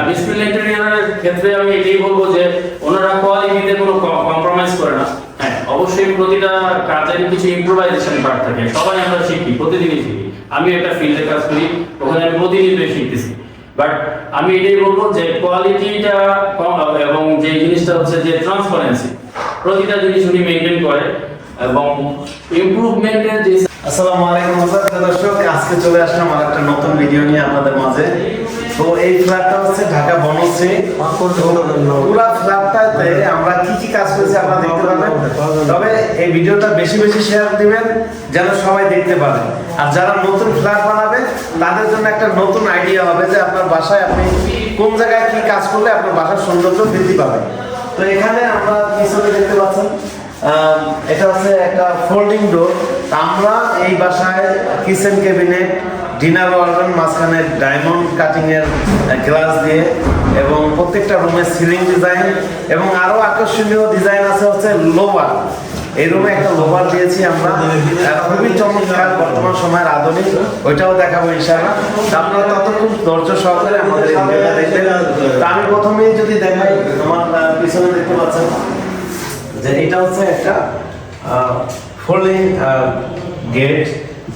বিসমিল ইন্টেরিয়রের ক্ষেত্রে আমি এটাই বলবো যে ওনারা কোয়ালিটিতে কোনো কম্প্রোমাইজ করে না। হ্যাঁ, অবশ্যই প্রতিটা কাজের কিছু ইম্প্রোভাইজেশন পার্ট থাকে, সবাই আমরা শিখি, প্রতিদিনই শিখি। আমি একটা ফিল্ডে কাজ করি, ওখানে আমি প্রতিনিয়ত শিখতেছি। বাট আমি এটাই বলবো যে কোয়ালিটিটা এবং যে জিনিসটা হচ্ছে যে ট্রান্সপারেন্সি, প্রতিটা জিনিস উনি মেনটেন করে এবং ইমপ্রুভমেন্টের যে। আসসালামু আলাইকুম দর্শক, আজকে চলে আসলাম আর একটা নতুন ভিডিও নিয়ে আপনাদের মাঝে। তো এই ফ্ল্যাটটা হচ্ছে ঢাকা বনশ্রী। পুরো ফ্ল্যাটটাতে আমরা কি কি কাজ করেছি আপনারা দেখতে পাবেন, তবে এই ভিডিওটা বেশি বেশি শেয়ার দিবেন যেন সবাই দেখতে পারে। আর যারা নতুন ফ্ল্যাট বানাবে তাদের জন্য একটা নতুন আইডিয়া হবে যে আপনার বাসায় আপনি কোন জায়গায় কি কাজ করলে আপনার বাসার সৌন্দর্য বৃদ্ধি পাবে। তো এখানে আমরা পিছনে দেখতে পাচ্ছেন এটা হচ্ছে একটা ফোল্ডিং ডোর। আমরা এই বাসায় কিচেন ক্যাবিনেট, ডিনার ওয়ার্ডেন, মাঝখানে ডায়মন্ড কাটিং এর গ্লাস দিয়ে এবং প্রত্যেকটা রুমে সিলিং ডিজাইন এবং আরো আকর্ষণীয় ডিজাইন আছে হচ্ছে লোভার। এই রুমে একটা লোভার দিয়েছি আমরা, খুবই চমৎকার, বর্তমান সময়ের আধুনিক, ওইটাও দেখাবো ইনশাআল্লাহ। আপনারা ততক্ষণ ধৈর্য সহকারে আমাদের এই ভিডিওটা দেখবেন। তো আমি প্রথমেই যদি দেখাই, আমার পিছনে দেখতে পাচ্ছেন যে এটা হচ্ছে একটা ফোল্ডিং গেট,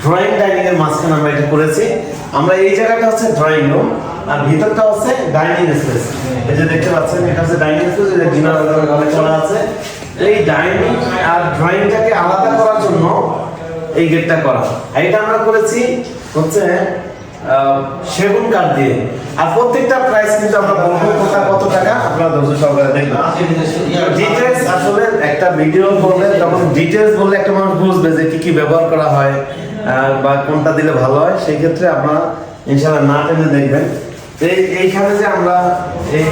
ড্রয়িং ডাইনিং এর মাঝখানে আমরা এটা করেছি। আমরা এই জায়গাটা হচ্ছে ড্রয়িং রুম আর ভিতরটা হচ্ছে ডাইনিং স্পেস। এই যে দেখতে পাচ্ছেন এটা হচ্ছে ডাইনিং স্পেস, এটা ডিনার ওয়ার্ডেন করা আছে। এই ডাইনিং আর ড্রয়িংটাকে আলাদা করার জন্য এই গেটটা করা। এটা আমরা করেছি হচ্ছে সেগুন কাঠ দিয়ে। আর প্রত্যেকটা প্রাইস কিন্তু আমরা বলবো কত টাকা, আপনারা ধৈর্য সহকারে দেখবেন। ডিটেইলস আসলে একটা ভিডিও করলে তখন ডিটেইলস বললে একটা মানুষ বুঝবে যে কি কি ব্যবহার করা হয় বা কোনটা দিলে ভালো হয়। সেই ক্ষেত্রে আপনারা ইনশাআল্লাহ না টেনে দেখবেন। এইখানে যে আমরা এই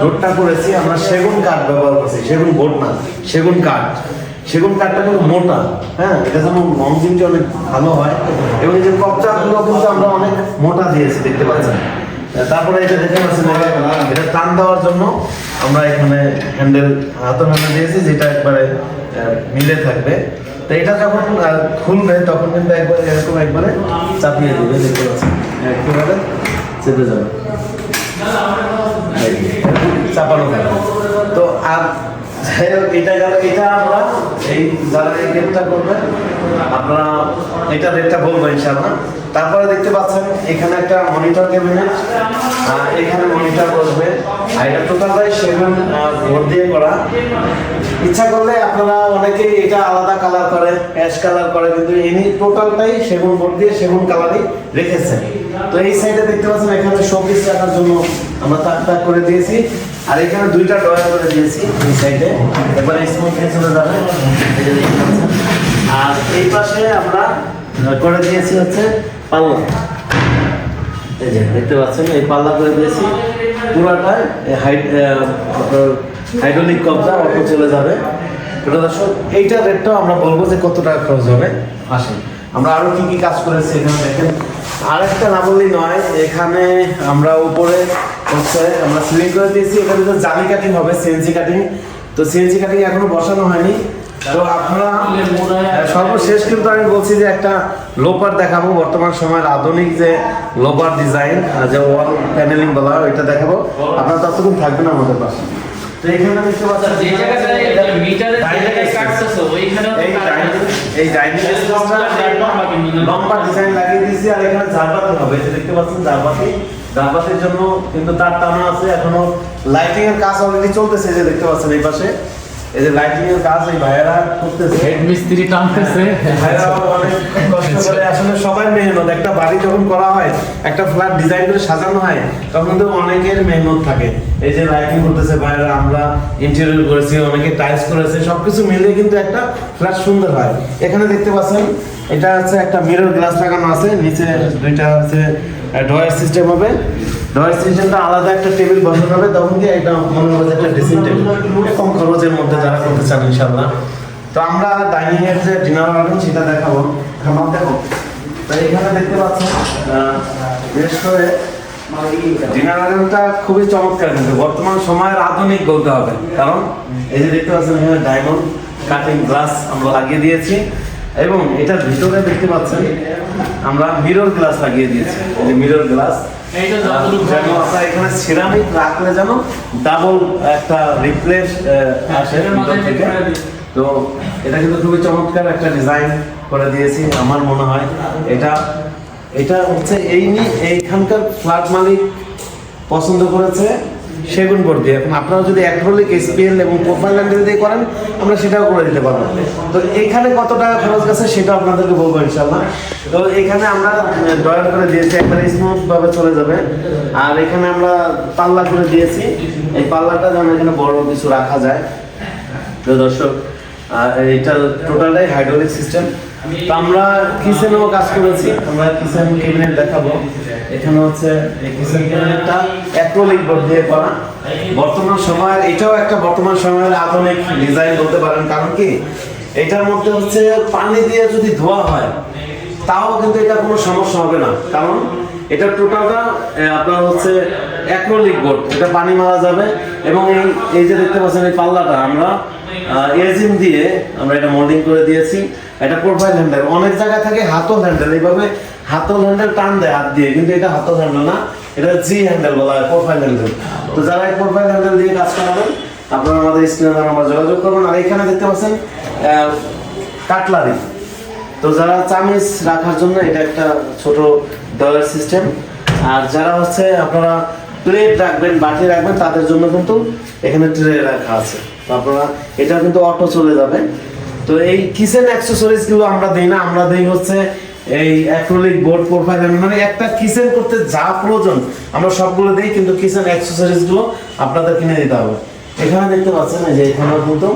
ডোরটা করেছি, আমরা সেগুন কাঠ ব্যবহার করছি, সেগুন বোর্ড না, সেগুন কাঠ। সেগুন কাঠটা কিন্তু মোটা, হ্যাঁ, এটা যেমন লংজিভিটি অনেক ভালো হয় এবং এই যে কপচাগুলো কিন্তু আমরা অনেক মোটা দিয়েছি, দেখতে পাচ্ছেন। তারপরে এটা দেখতে পাচ্ছেন, এটা টান দেওয়ার জন্য আমরা এখানে হ্যান্ডেল, হাতের হ্যান্ডেল দিয়েছি যেটা একবারে মিলে থাকবে। তো এটা যখন খুলবে তখন কিন্তু একবারে এরকম একবারে চাপিয়ে দেবে, দেখতে পাচ্ছেন, একেবারে চেপে যাবে, চাপানো থাকবে। তো আর যাই হোক, এটা গেল, এটা আমরা এই যারা এই রেটটা করবে আপনারা এটা রেটটা বলবো ইনশাআল্লাহ। তারপরে দেখতে পাচ্ছেন এখানে একটা মনিটর ক্যাবিনেট, এখানে মনিটর বসবে। আর এটা টোটালটাই সেগুন বোর্ড দিয়ে করা। ইচ্ছা করলে আপনারা অনেকেই এটা আলাদা কালার করে, অ্যাশ কালার করে, কিন্তু ইনি টোটালটাই সেগুন বোর্ড দিয়ে সেগুন কালারই রেখেছেন। তো এই সাইডে দেখতে পাচ্ছেন এখানে শোপিস রাখার জন্য আমরা তাক করে দিয়েছি। আর এখানে দুইটা ড্রয়ার করে দিয়েছি এই সাইডে, একবার স্মুথ হয়ে চলে যাবে। আর এই পাশে আমরা করে দিয়েছি হচ্ছে পাল্লা, এই যে দেখতে পাচ্ছেন এই পাল্লা করে দিয়েছি পুরাটাই হাইড্রোলিক কবজা, অটো চলে যাবে। দর্শক এইটা রেটটাও আমরা বলবো যে কত টাকা খরচ হবে। আসেন আমরা আরো কি কি কাজ করেছি এখানে দেখেন। আরেকটা না বললেই নয়, এখানে আমরা উপরে হচ্ছে আমরা সিলিং করে দিয়েছি, এখানে তো জালি কাটিং হবে, সিএনসি কাটিং। তো সিএনসি কাটিং এখনো বসানো হয়নি। তো আপনারা সর্বশেষ কিন্তু আমি বলছি যে একটা লোপার দেখাবো, বর্তমান সময়ের আধুনিক যে লোপার ডিজাইন, যে ওয়াল প্যানেলিং বলা হয়, ওইটা দেখাবো। আপনারা ততক্ষণ থাকবেন আমাদের পাশে। তো এখানে দেখতে পাচ্ছেন যে জায়গাটায় মিটারের জায়গায় কাটতেছে ওইখানে এই ডাইনিং স্পেসটা লম্বা ডিজাইন লাগিয়ে দিয়েছি। আর এখানে জারবাতি হবে, এই দেখতে পাচ্ছেন জারবাতির জন্য কিন্তু তার টানা আছে। এখনো লাইটিং এর কাজ অলরেডি চলতেছে, যে দেখতে পাচ্ছেন এই পাশে এই যে লাইটিং এর কাজ এই ভাইয়েরা করতেছে, হেড মিস্ত্রি টানতেছে। ভাইয়েরা অনেক কষ্ট করে, আসলে সবাই মেহনত। একটা বাড়ি যখন করা হয়, একটা ফ্ল্যাট ডিজাইন করে সাজানো হয়, তখন তো অনেকের মেহনত থাকে। এই যে লাইটিং করতেছে ভাইয়েরা, আমরা ইন্টেরিয়র করেছি, অনেকে টাইলস করেছে, সবকিছু মিলিয়ে কিন্তু একটা ফ্ল্যাট সুন্দর হয়। এখানে দেখতে পাচ্ছেন এটা হচ্ছে একটা মিরর গ্লাস লাগানো আছে, নিচে দুইটা হচ্ছে ড্রয়ার সিস্টেম হবে। ড্রয়ার সিস্টেমটা আলাদা একটা টেবিল বসানো হবে, তখন কি এটা মনে হবে একটা ড্রেসিং টেবিল, কম খরচের মধ্যে যারা করতে চান ইনশাআল্লাহ। তো আমরা ডাইনিং এর যে ডিনার ওয়ার্ডেন সেটা দেখাবো, খাবার দেখো। তো এখানে দেখতে পাচ্ছেন বিশেষ করে ডিনার ওয়ার্ডেনটা খুবই চমৎকার, কিন্তু বর্তমান সময়ের আধুনিক বলতে হবে। কারণ এই যে দেখতে পাচ্ছেন এখানে ডায়মন্ড কাটিং গ্লাস আমরা লাগিয়ে দিয়েছি এবং এটার ভিতরে দেখতে পাচ্ছেন আমরা মিরর গ্লাস লাগিয়ে দিয়েছি। এই যে মিরর গ্লাস এইটা যতটুকু যেন আপনার এখানে সিরামিক রাখলে যেন ডাবল একটা রিপ্লেস আসে ভিতর থেকে। তো এটা কিন্তু খুবই চমৎকার একটা ডিজাইন করে দিয়েছি আমার মনে হয়। এটা হচ্ছে এইখানকার ফ্ল্যাট মালিক পছন্দ করেছে সেগুন বোর্ড দিয়ে। এখন আপনারা যদি অ্যাক্রিলিক, এসপিএল এবং প্রোফাইল হ্যান্ডেল দিয়ে করেন আমরা সেটাও করে দিতে পারবো। তো এখানে কত টাকা খরচ গেছে সেটা আপনাদেরকে বলবো ইনশাআল্লাহ। তো এখানে আমরা ড্রয়ার করে দিয়েছি, একবারে স্মুথ ভাবে চলে যাবে। আর এখানে আমরা পাল্লা করে দিয়েছি, এই পাল্লাটা যেন এখানে বড় কিছু রাখা যায়। তো দর্শক এটা টোটালটাই হাইড্রোলিক সিস্টেম। তো আমরা কিচেনেও কাজ করেছি, আমরা কিচেন ক্যাবিনেট দেখাবো। এখানে হচ্ছে এই কিচেন ক্যাবিনেটটা অ্যাক্রিলিক বোর্ড দিয়ে করা। বর্তমান সময়ের এটাও একটা বর্তমান সময়ের আধুনিক ডিজাইন বলতে পারেন। কারণ কি এটার মধ্যে হচ্ছে পানি দিয়ে যদি ধোয়া হয় তাও কিন্তু এটা কোনো সমস্যা হবে না, কারণ এটা টোটালটা আপনার হচ্ছে অ্যাক্রিলিক বোর্ড, এটা পানি মারা যাবে। এবং এই যে দেখতে পাচ্ছেন এই পাল্লাটা আমরা এজিম দিয়ে আমরা এটা মোল্ডিং করে দিয়েছি। এটা প্রোফাইল হ্যান্ডেল, অনেক জায়গায় থাকে হাতল হ্যান্ডেল, এইভাবে হাতল হ্যান্ডেল টান দেয় হাত দিয়ে, কিন্তু এটা হাতল হ্যান্ডেল না, এটা জি হ্যান্ডেল বলা হয়, প্রোফাইল হ্যান্ডেল। তো যারা এই প্রোফাইল হ্যান্ডেল দিয়ে কাজ করাবেন আপনারা আমাদের স্ক্রিনে নাম্বার যোগাযোগ করবেন। আর এখানে দেখতে পাচ্ছেন কাটলারি, তো যারা চামিচ রাখার জন্য এটা একটা ছোট ডলার সিস্টেম। আর যারা হচ্ছে আপনারা প্লেট রাখবেন, বাটি রাখবেন, তাদের জন্য কিন্তু এখানে ট্রে রাখা আছে। তো আপনারা এটা কিন্তু অটো চলে যাবে। তো এই কিচেন অ্যাক্সেসরিজ গুলো আমরা দেই না, আমরা দেই হচ্ছে এই অ্যাক্রিলিক বোর্ড, প্রোফাইল, মানে একটা কিচেন করতে যা প্রয়োজন আমরা সবগুলো দিই, কিন্তু কিচেন অ্যাক্সেসরিজ গুলো আপনাদের কিনে দিতে হবে। এখানে দেখতে পাচ্ছেন এই যে এখানেও কিন্তু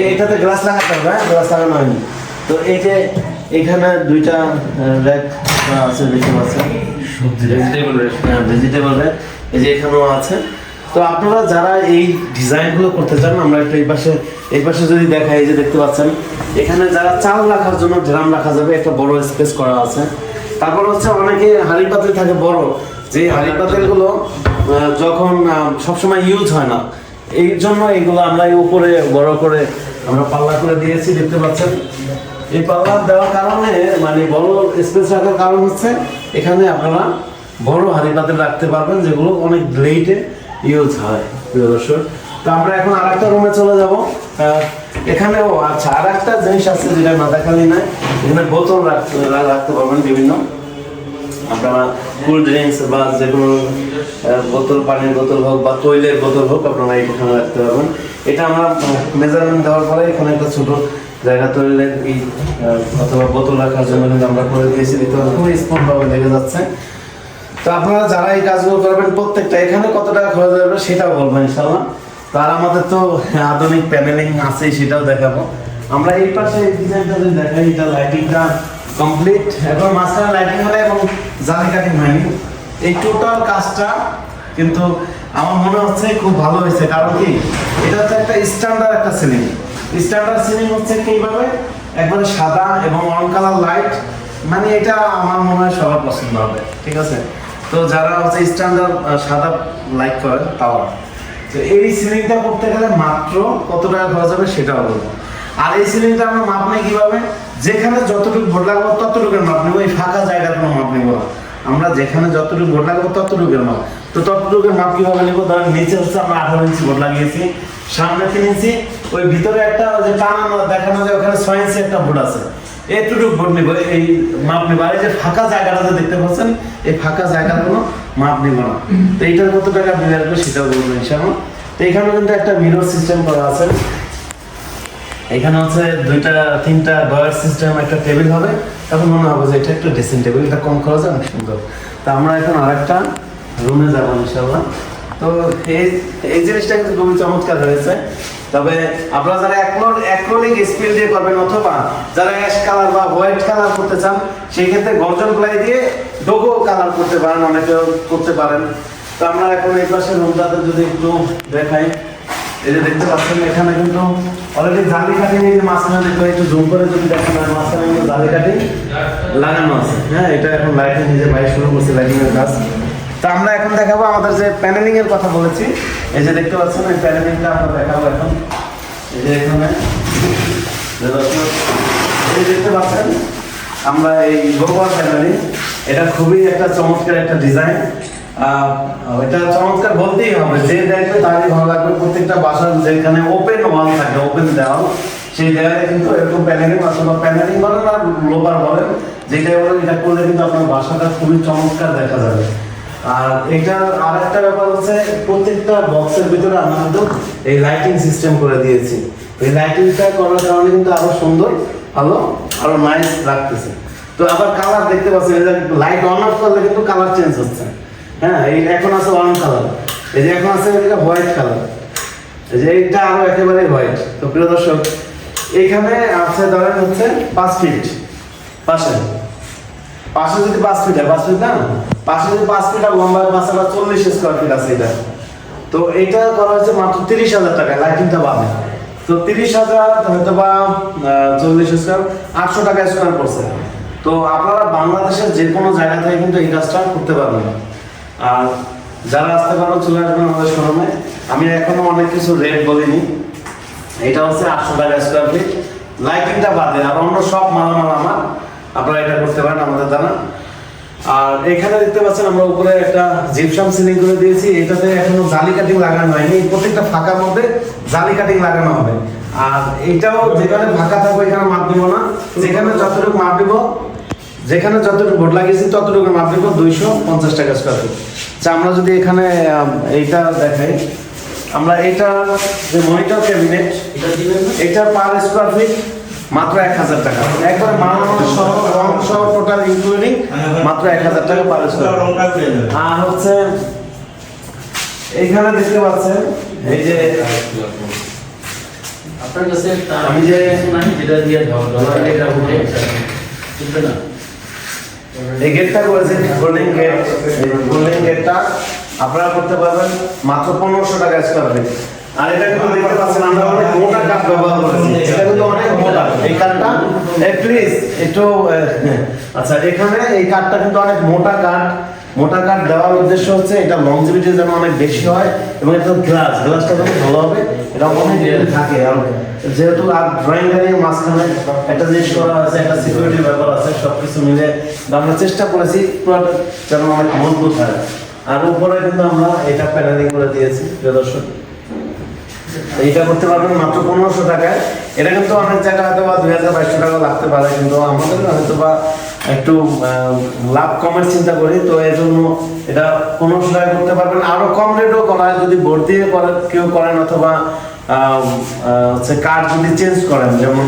এইটাতে গ্লাস লাগাতে হবে, গ্লাস লাগানো হয়নি। তো এই যে এখানে দুইটা র্যাক আছে দেখতে পাচ্ছেন, ভেজিটেবল র্যাক, এই যে এখানেও আছে। তো আপনারা যারা এই ডিজাইনগুলো করতে চান আমরা একটু এই পাশে যদি দেখাই, এই যে দেখতে পাচ্ছেন এখানে যারা চাল রাখার জন্য ড্রাম রাখা যাবে, একটা বড় স্পেস করা আছে। তারপর হচ্ছে অনেকে হাঁড়ি পাতিল থাকে বড়, যে হাঁড়ি পাতিলগুলো যখন সবসময় ইউজ হয় না, এই জন্য এইগুলো আমরা উপরে বড় করে আমরা পাল্লা করে দিয়েছি, দেখতে পাচ্ছেন। এই পাল্লা দেওয়ার কারণে মানে বড় স্পেস রাখার কারণ হচ্ছে এখানে আপনারা বড় হাঁড়ি পাতিল রাখতে পারবেন, যেগুলো অনেক লেটে ইউজ হয়, প্রিয় দর্শক। তো আমরা এখন আরেকটা রুমে চলে যাব। এখানেও আচ্ছা আর একটা জিনিস আছে যেটা না দেখালি নাই, এখানে বোতল রাখতে পারবেন বিভিন্ন, আপনারা কোল্ড ড্রিঙ্কস বা যে কোনো বোতল, পানির বোতল হোক বা তৈলের বোতল হোক, আপনারা এখানে রাখতে পারবেন। এটা আমরা মেজারমেন্ট দেওয়ার পরে এখানে একটা ছোট জায়গা তৈলের অথবা বোতল রাখার জন্য কিন্তু আমরা করে দিয়েছি, দেখতে পাচ্ছেন খুবই স্পষ্টভাবে লেগে যাচ্ছে। তো আপনারা যারা এই কাজগুলো করবেন প্রত্যেকটা এখানে কত টাকা খরচ হবে সেটাও বলবেন ইনশাআল্লাহ। তার আমাদের তো আধুনিক প্যানেলিং আছে, সেটাও দেখাবো। আমরা এই পাশে ডিজাইনটা যদি দেখাই, এটা লাইটিংটা কমপ্লিট, এখন মাঝখানে লাইটিং হলে এবং জালি কাটিং হয়নি। এই টোটাল কাজটা কিন্তু আমার মনে হচ্ছে খুব ভালো হয়েছে। কারণ কি এটা হচ্ছে একটা স্ট্যান্ডার্ড একটা সিলিং। স্ট্যান্ডার্ড সিলিং হচ্ছে কিভাবে একবারে সাদা এবং অন কালার লাইট, মানে এটা আমার মনে হয় সবার পছন্দ হবে, ঠিক আছে। তো যারা হচ্ছে স্ট্যান্ডার্ড সাদা লাইট করেন টাওয়ার, তো এই সিলিংটা করতে গেলে মাত্র কত টাকা খরচ হবে সেটাও বলবো। আর এই সিলিংটা আমরা মাপ নেই কিভাবে, যেখানে যতটুকু ভোট লাগবে ততটুকুর মাপ নেবো, এই ফাঁকা জায়গার কোনো মাপ নেবো না। আমরা যেখানে যতটুকু ভোট লাগবে ততটুকুর মাপ। তো ততটুকুর মাপ কিভাবে নেবো, ধরেন নিচে হচ্ছে আমরা 18 ইঞ্চি ভোট লাগিয়েছি, সামনে 3 ইঞ্চি, ওই ভিতরে একটা যে টানানো দেখানো যায় ওখানে 6 ইঞ্চি একটা ভোট আছে, এতটুকু ভোট নেবো, এই মাপ নেবো। আর এই যে ফাঁকা জায়গাটা যে দেখতে পাচ্ছেন, এই ফাঁকা জায়গার কোনো মাপ নেবো না। তো এইটার কত টাকা বিল আসবে সেটাও বলবো ইনশাআল্লাহ। তো এখানে কিন্তু একটা মিরর সিস্টেম করা আছে, এখানে হচ্ছে 2-3টা ডয়ার সিস্টেম, একটা টেবিল হবে, তখন মনে হবে যে এটা একটা ড্রেসিং টেবিল, এটা কম খরচে অনেক সুন্দর। তো আমরা এখন আরেকটা রুমে যাবো ইনশাআল্লাহ। তো এই জিনিসটা কিন্তু খুবই চমৎকার হয়েছে। তবে আপনারা যারা অ্যাক্রিলিক স্পিল দিয়ে করবেন অথবা যারা অ্যাশ কালার বা হোয়াইট কালার করতে চান, সেই ক্ষেত্রে গর্জন প্লাই দিয়ে ডোগো কালার করতে পারেন, অনেকেও করতে পারেন। তো আমরা এখন এই পাশে রুমটাতে যদি একটু দেখাই, এই যে দেখতে পাচ্ছেন এখানে কিন্তু অলরেডি জালি কাটিং, এই যে মাঝখানে দেখবেন একটু জুম করে যদি দেখেন, মাঝখানে কিন্তু জালি কাটিং লাগানো আছে। হ্যাঁ, এটা এখন লাইটিং নিজে বাইরে শুরু করছে, লাইটিং এর কাজ। তো আমরা এখন দেখাবো আমাদের যে প্যানেলিং এর কথা বলেছি, এই যে দেখতে পাচ্ছেন এই প্যানেলিংটা আমরা দেখাবো এখন। এই যে এখানে এই দেখতে পাচ্ছেন আমরা এই গোপাল ফ্যামিলি, এটা খুবই একটা চমৎকার একটা ডিজাইন। এটা চমৎকার বলতেই হবে, যে দেখবে তারই ভালো লাগবে। প্রত্যেকটা বাসার যেখানে ওপেন ওয়াল থাকে, ওপেন দেওয়াল, সেই দেওয়ালে কিন্তু এরকম প্যানেলিং অথবা প্যানেলিং বলেন আর লোবার বলেন, যেটা বলেন, এটা করলে কিন্তু আপনার বাসাটা খুবই চমৎকার দেখা যাবে। আর এটার আরেকটা ব্যাপার হচ্ছে, প্রত্যেকটা বক্সের ভিতরে আমরা কিন্তু এই লাইটিং সিস্টেম করে দিয়েছি। এই লাইটিংটা করার কারণে কিন্তু আরো সুন্দর, ভালো, আরো নাইস লাগতেছে। তো আবার কালার দেখতে পাচ্ছেন, লাইট অন অফ করলে কিন্তু কালার চেঞ্জ হচ্ছে। হ্যাঁ, এই এখন আছে অরেঞ্জ কালার, এই যে এখন আছে এটা হোয়াইট কালার, এই যে এইটা আরো একেবারে হোয়াইট। তো প্রিয় দর্শক, এখানে আছে ধরেন হচ্ছে 5 ফিট পাশে, পাশে যদি 5 ফিট হয়, 5 ফিট না, পাশে যদি 5 ফিট আর লম্বা পাশে 40 স্কোয়ার ফিট আছে এটা। তো এটা করা হয়েছে মাত্র 30,000 টাকা, লাইটিংটা বাদে। তো 30,000 হয়তো বা 40 স্কোয়ার 800 টাকা স্কোয়ার পড়ছে। তো আপনারা বাংলাদেশের যে কোনো জায়গা থেকে কিন্তু এই কাজটা করতে পারবেন। আর যারা আসতে পারবেন চলে আসবেন আমাদের শোরুমে। আমি এখনো অনেক কিছু রেট বলিনি। এটা হচ্ছে 800 টাকা স্কোয়ার ফিট, লাইটিংটা বাদে। আর অন্য সব মালামাল আমার, আপনারা এটা করতে পারেন আমাদের দ্বারা। আর এখানে দেখতে পাচ্ছেন আমরা উপরে একটা জিপসাম সিলিং করে দিয়েছি। এটাতে এখনো জালি কাটিং লাগানো হয়নি, প্রত্যেকটা ফাঁকার মধ্যে জালি কাটিং লাগানো হবে। আর এটাও যেখানে ফাঁকা থাকবে এখানে মাপ দিব না, যেখানে যতটুকু মাপ দিব, যেখানে যতটুকু বোর্ড লাগিয়েছি ততটুকু মাপ দিব 250 টাকা স্কোয়ার ফিট। আচ্ছা, আমরা যদি এখানে এইটা দেখাই, আমরা এইটা যে মনিটর ক্যাবিনেট, এটা পার স্কোয়ার ফিট মাত্র 1000 টাকা, একবার মালামাল সহ রং সহ টোটাল ইনক্লুডিং মাত্র 1000 টাকা পার স্কোয়ার। আর হচ্ছে এইখানে দেখতে পাচ্ছেন, এই যে আপনার কাছে আমি যে যেটা দিয়ে ডলার এটা উঠে বুঝবে না, এই গেটটা করেছে গোল্ডেন গেট, এই গোল্ডেন গেটটা আপনারা করতে পারবেন মাত্র 1500 টাকা স্কোয়ার ফিট। আর এটা কিন্তু দেখতে পাচ্ছেন আমরা অনেক মোটা কাঠ ব্যবহার করেছি, এটা কিন্তু অনেক মোটা। এই কাঠটা প্লিজ একটু আচ্ছা, এখানে এই কাঠটা কিন্তু অনেক মোটা কাঠ। মোটা কাঠ দেওয়ার উদ্দেশ্য হচ্ছে এটা লংজিভিটি যেন অনেক বেশি হয়, এবং এটা গ্লাসটা যেন ভালো হবে, এটা অনেক দিন থাকে। আর যেহেতু আর ড্রয়িং এর মাঝখানে একটা জিনিস করা আছে, একটা সিকিউরিটির ব্যাপার আছে, সবকিছু মিলে আমরা চেষ্টা করেছি পুরোটা যেন অনেক মজবুত হয়। আর উপরে কিন্তু আমরা এটা প্যানেলিং করে দিয়েছি। প্রিয় দর্শক, এইটা করতে পারবেন মাত্র 1500 টাকায়। এটা কিন্তু অনেক জায়গায় হয়তো বা 2200 টাকা লাগতে পারে, কিন্তু আমাদের হয়তো বা একটু লাভ কমের চিন্তা করি, তো এই জন্য এটা 1500 টাকা করতে পারবেন। আরো কম রেটও করা হয় যদি বোর্ড দিয়ে কেউ করেন, অথবা হচ্ছে কার্ড যদি চেঞ্জ করেন, যেমন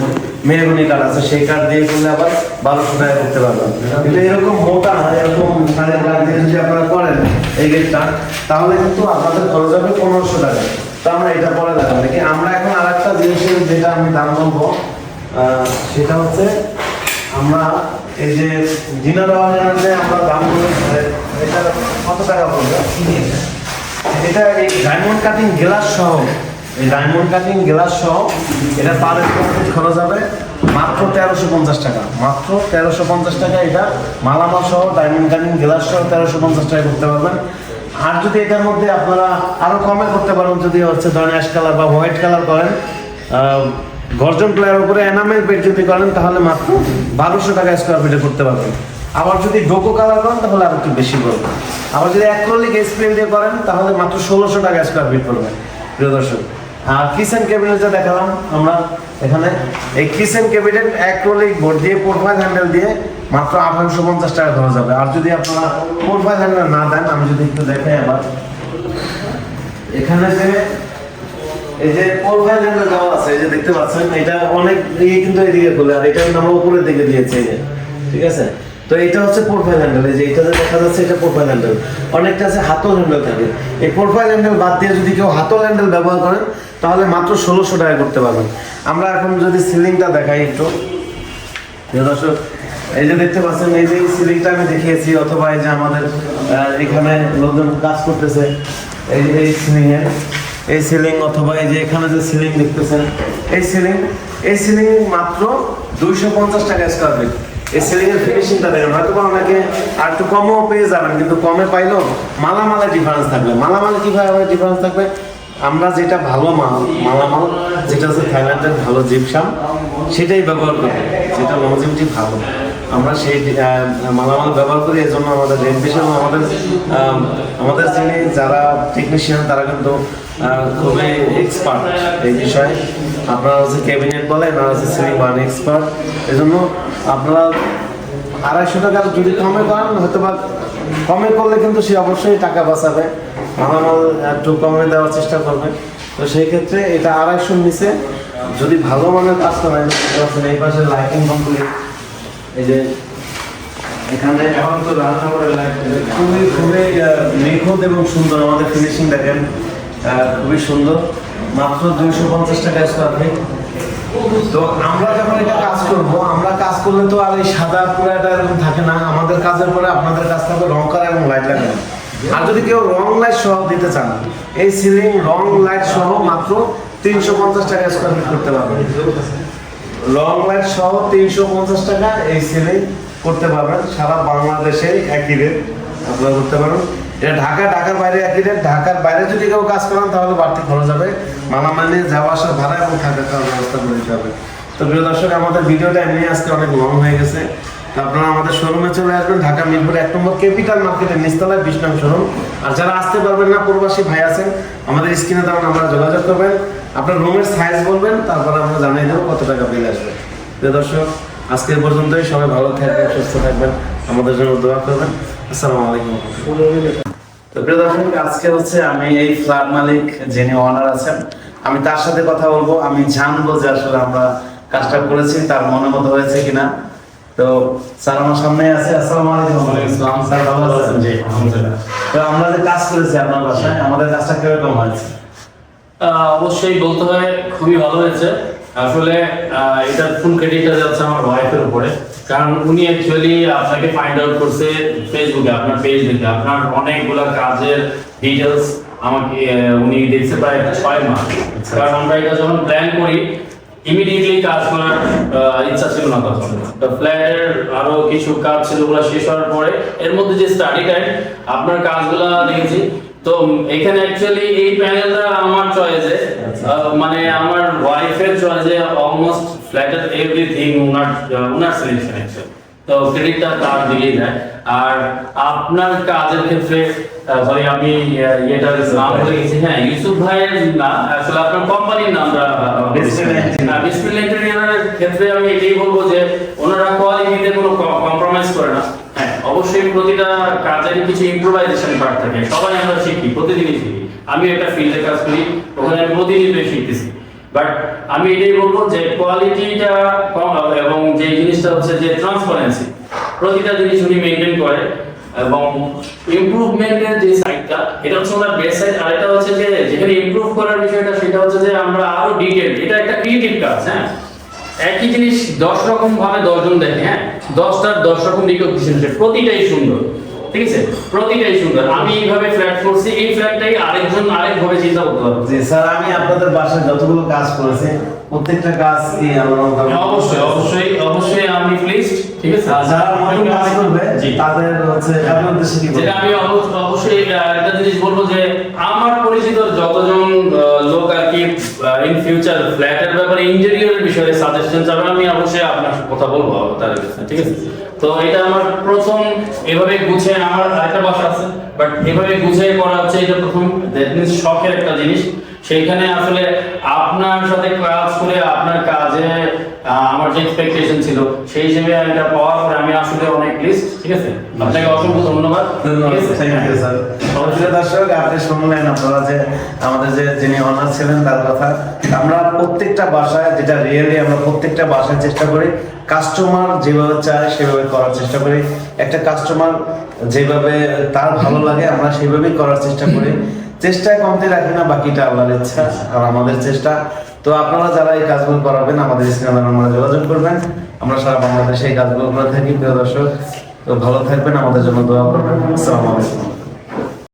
মেহগনি কার্ড আছে, সেই কার্ড দিয়ে করলে আবার 1200 টাকা করতে পারবেন। কিন্তু এরকম মোটা না, এরকম সাড়ে কার্ড দিয়ে যদি আপনারা করেন এই গেটটা, তাহলে কিন্তু আপনাদের খরচ হবে 1500 টাকা। তো আমরা এটা পরে দেখাবো নাকি। আমরা এখন আর একটা জিনিসের যেটা আমি দাম বলবো, সেটা হচ্ছে আমরা এই যে ডিনার অর্গানাইজে আমরা দাম বলে, এটা কত টাকা পড়বে, এটা এই ডায়মন্ড কাটিং গ্লাস সহ, এই ডায়মন্ড কাটিং গ্লাস সহ এটা পার স্কোয়ার ফিট খরচ হবে মাত্র 1350 টাকা। মাত্র 1350 টাকা এটা মালামাল সহ, ডায়মন্ড কাটিং গ্লাস সহ 1350 টাকা করতে পারবেন। আর যদি এটার মধ্যে আপনারা আরো কমে করতে পারেন, যদি হচ্ছে ধরেন অ্যাশ কালার বা হোয়াইট কালার করেন, গর্জন প্লেয়ার উপরে এনামেল পেট যদি করেন, তাহলে মাত্র 1200 টাকা স্কোয়ার ফিটে করতে পারবেন। আবার যদি ডোকো কালার করেন তাহলে আর একটু বেশি পড়বে। আবার যদি অ্যাক্রিলিক স্প্রে দিয়ে করেন তাহলে মাত্র 1600 টাকা স্কোয়ার ফিট পড়বে। প্রিয় দর্শক, আর কিচেন ক্যাবিনেটটা দেখালাম আমরা এখানে, এই কিচেন ক্যাবিনেট অ্যাক্রিলিক বোর্ড দিয়ে প্রোফাইল হ্যান্ডেল দিয়ে মাত্র 1850 টাকা খরচ হবে। আর যদি আপনারা প্রোফাইল হ্যান্ডেল না দেন, আমি যদি একটু দেখাই আবার, এখানে যে এই যে প্রোফাইল হ্যান্ডেল দেওয়া আছে, এই যে দেখতে পাচ্ছেন, এটা অনেক কিন্তু এদিকে খুলে, আর এটা কিন্তু আমরা উপরের দিকে দিয়েছি, এই যে, ঠিক আছে। তো এটা হচ্ছে প্রোফাইল হ্যান্ডেল, এই যে এটা যে দেখা যাচ্ছে এটা প্রোফাইল হ্যান্ডেল। অনেকটা আছে হাতল হ্যান্ডেল থাকে, এই প্রোফাইল হ্যান্ডেল বাদ দিয়ে যদি কেউ হাতল হ্যান্ডেল ব্যবহার করেন তাহলে মাত্র 1600 টাকা করতে পারবেন। আমরা এখন যদি সিলিংটা দেখাই একটু, দর্শক, এই যে দেখতে পাচ্ছেন, এই যে সিলিংটা আমি দেখিয়েছি, অথবা এই যে আমাদের এখানে লোকজন কাজ করতেছে, এই যে এই সিলিং, অথবা এই যে এখানে যে সিলিং দেখতেছেন, এই সিলিং মাত্র 250 টাকা স্কোয়ার ফিট। এই সিলিং এর ফিনিশিংটা দেখেন, হয়তো অনেকে আর একটু কমও পেয়ে যাবেন, কিন্তু কমে পাইলেও মালামালে ডিফারেন্স থাকবে। মালামালে কিভাবে ডিফারেন্স থাকবে, আমরা যেটা ভালো মালামাল, যেটা হচ্ছে থাইল্যান্ডের ভালো জিপসাম, সেটাই ব্যবহার করবো, যেটা লংজিভিটি ভালো। আমরা সেই মালামাল ব্যবহার করি, এজন্য আমাদের রেট বেশি এবং আমাদের যিনি যারা টেকনিশিয়ান তারা কিন্তু খুবই এক্সপার্ট এই বিষয়ে। আপনারা হচ্ছে ক্যাবিনেট বলেন আর হচ্ছে সিলিং বার্ন এক্সপার্ট, এজন্য আপনারা 250 টাকা যদি কমে করেন হয়তো বা কমে করলে কিন্তু সে অবশ্যই টাকা বাঁচাবে, মালামাল একটু কমে দেওয়ার চেষ্টা করবে। তো সেই ক্ষেত্রে এটা 250 নিচে যদি ভালো মানের কাজ করেন, এই পাশে লাইটিং কমপ্লিট, এই যে এখানে এখন তো রান্না করে খুবই খুবই নিখুঁত এবং সুন্দর, আমাদের ফিনিশিং দেখেন খুবই সুন্দর, মাত্র 250 টাকা স্কোয়ার ফিট। তো আমরা যখন এটা কাজ করবো, আমরা কাজ করলে তো আর এই সাদা পুরাটা এরকম থাকে না, আমাদের কাজের পরে আপনাদের কাজ থাকবে রং করা এবং লাইট লাগানো। আর যদি কেউ রং লাইট সহ দিতে চান, এই সিলিং রং লাইট সহ মাত্র 350 টাকা স্কোয়ার ফিট করতে পারবেন। রং লাইট সহ 350 টাকা এই সিলিং করতে পারবেন, সারা বাংলাদেশে একই রেট আপনারা করতে পারবেন। এটা ঢাকার বাইরে একই রেট, ঢাকার বাইরে যদি কেউ কাজ করেন তাহলে বাড়তি খরচ হবে, মালামাল নিয়ে যাওয়া আসার ভাড়া এবং থাকা খাওয়ার ব্যবস্থা করে দিতে হবে। তো প্রিয় দর্শক, আমাদের ভিডিওটা এমনি আজকে অনেক লং হয়ে গেছে। তো আপনারা আমাদের শোরুমে চলে আসবেন, ঢাকা মিরপুর 1 নম্বর ক্যাপিটাল মার্কেটের নিচতলায় 20 নং শোরুম। আর যারা আসতে পারবেন না, প্রবাসী ভাই আছেন, আমাদের স্ক্রিনে দেওয়া নাম্বারে যোগাযোগ করবেন, আপনার রুমের সাইজ বলবেন, তারপর আমরা জানিয়ে দেবো কত টাকা বিল আসবে। প্রিয় দর্শক, আজকের পর্যন্তই, সবাই ভালো থাকবেন, সুস্থ থাকবেন, আমাদের জন্য দোয়া করবেন। আসসালামু আলাইকুম। তো প্রিয় দর্শক, আজকে হচ্ছে আমি এই ফ্ল্যাট মালিক যিনি ওনার আছেন, আমি তার সাথে কথা বলবো, আমি জানবো যে আসলে আমরা কাজটা করেছি তার মনে মতো হয়েছে কিনা। তো স্যার আমার সামনে আছে। আসসালামু আলাইকুম। স্যার ভালো আছেন? জি আলহামদুলিল্লাহ। তো আমরা যে কাজ করেছি আপনার বাসায়, আমাদের কাজটা কিরকম হয়েছে? অবশ্যই বলতে হয় খুবই ভালো হয়েছে। আসলে এটার ফুল ক্রেডিটটা যাচ্ছে আমার ওয়াইফের উপরে, কারণ উনি অ্যাকচুয়ালি আপনাকে ফাইন্ড আউট করছে ফেসবুকে, আপনার পেজ দেখে, আপনার অনেকগুলো কাজের ডিটেলস আমাকে উনি দেখছে প্রায় 6 মাস। কারণ আমরা এটা যখন প্ল্যান করি ইমিডিয়েটলি কাজ করার ইচ্ছা ছিল না তখন। তো ফ্ল্যাটের আরো কিছু কাজ ছিল, ওগুলো শেষ হওয়ার পরে এর মধ্যে যে স্টাডি টাইম আপনার কাজগুলো দেখেছি। তো এখানে অ্যাকচুয়ালি এই প্যানেলটা আমার চয়েসে, মানে আমার ওয়াইফের চয়েসে অলমোস্ট ফ্ল্যাটের এভরিথিং ওনার সিলেকশন অ্যাকচুয়ালি। তো ক্রেডিটটা তার দিকেই যায়। আর আপনার কাজের ক্ষেত্রে সরি আমি এটার নাম ভুলে গেছি, হ্যাঁ ইউসুফ ভাইয়ের না, আসলে আপনার কোম্পানির নামটা ডিসপ্লে ইন্টেরিয়রের ক্ষেত্রে আমি এটাই বলবো যে ওনারা কোয়ালিটিতে কোনো কম্প্রোমাইজ করে না। হ্যাঁ অবশ্যই প্রতিটা কাজের কিছু ইম্প্রোভাইজেশন পার্ট থাকে, সবাই আমরা শিখি, প্রতিদিনই শিখি। আমি একটা ফিল্ডে কাজ করি, ওখানে আমি প্রতিনিয়তই শিখতেছি। বাট আমি এটাই বলবো যে কোয়ালিটিটা কম এবং যে জিনিসটা হচ্ছে যে ট্রান্সপারেন্সি, প্রতিটা জিনিস উনি মেনটেন করে এবং ইমপ্রুভমেন্টের যে সাইডটা এটা হচ্ছে ওনার বেস্ট সাইড। আর এটা হচ্ছে যে যেখানে ইমপ্রুভ করার বিষয়টা সেটা হচ্ছে যে আমরা আরো ডিটেইল, এটা একটা ক্রিয়েটিভ কাজ। হ্যাঁ একই জিনিস 10 রকম ভাবে 10 জন দেখে, হ্যাঁ 10টার 10 রকম রিকগনিশন, প্রতিটাই সুন্দর, ঠিক আছে, প্রতিটাই সুন্দর। আমি এইভাবে ফ্ল্যাট করছি, এই ফ্ল্যাটটাই আরেকজন আরেকভাবে চিন্তা করতে পারবে। জি স্যার, আমি আপনাদের বাসায় যতগুলো কাজ করেছি প্রত্যেকটা কাজ কি অবশ্যই অবশ্যই অবশ্যই আমি প্লিজড, ঠিক আছে। যারা নতুন কাজ করবে তাদের হচ্ছে আপনার উদ্দেশ্যে কি যেটা আমি অবশ্যই একটা জিনিস বলবো যে আমার পরিচিত যতজন লোক আর কি ইন ফিউচার ফ্ল্যাটের ব্যাপারে ইন্টেরিয়রের বিষয়ে সাজেশন চাবে, আমি অবশ্যই আপনার সাথে কথা বলবো তার কাছে, ঠিক আছে। তো এটা আমার প্রথম এভাবে গুছিয়ে, আমার একটা বাসা আছে বাট এভাবে গুছিয়ে করা হচ্ছে এটা প্রথম, দ্যাট মিন্স শখের একটা জিনিস। সেইখানে আসলে আপনার সাথে কাজ করে আপনার কাজে আমার যে এক্সপেকটেশন ছিল সেই হিসেবে এটা পাওয়ার পরে আমি আসলে অনেক প্লিজড, ঠিক আছে। আপনাকে অসংখ্য ধন্যবাদ। অবশ্যই দর্শক, আপনি শুনলেন আপনারা যে আমাদের যে যিনি অনার ছিলেন তার কথা। আমরা প্রত্যেকটা বাসায়, যেটা রিয়েলি আমরা প্রত্যেকটা বাসায় চেষ্টা করি কাস্টমার যেভাবে চায় সেভাবে করার চেষ্টা করি। একটা কাস্টমার যেভাবে তার ভালো লাগে আমরা সেভাবেই করার চেষ্টা করি, চেষ্টায় কমতে রাখি না, বাকিটা আল্লাহর ইচ্ছা আর আমাদের চেষ্টা। তো আপনারা যারা এই কাজগুলো করাবেন আমাদের স্ক্রিনে আমরা যোগাযোগ করবেন, আমরা সারা বাংলাদেশে এই কাজগুলো করে থাকি। প্রিয় দর্শক, তো ভালো থাকবেন, আমাদের জন্য দোয়া করবেন। আসসালামু আলাইকুম।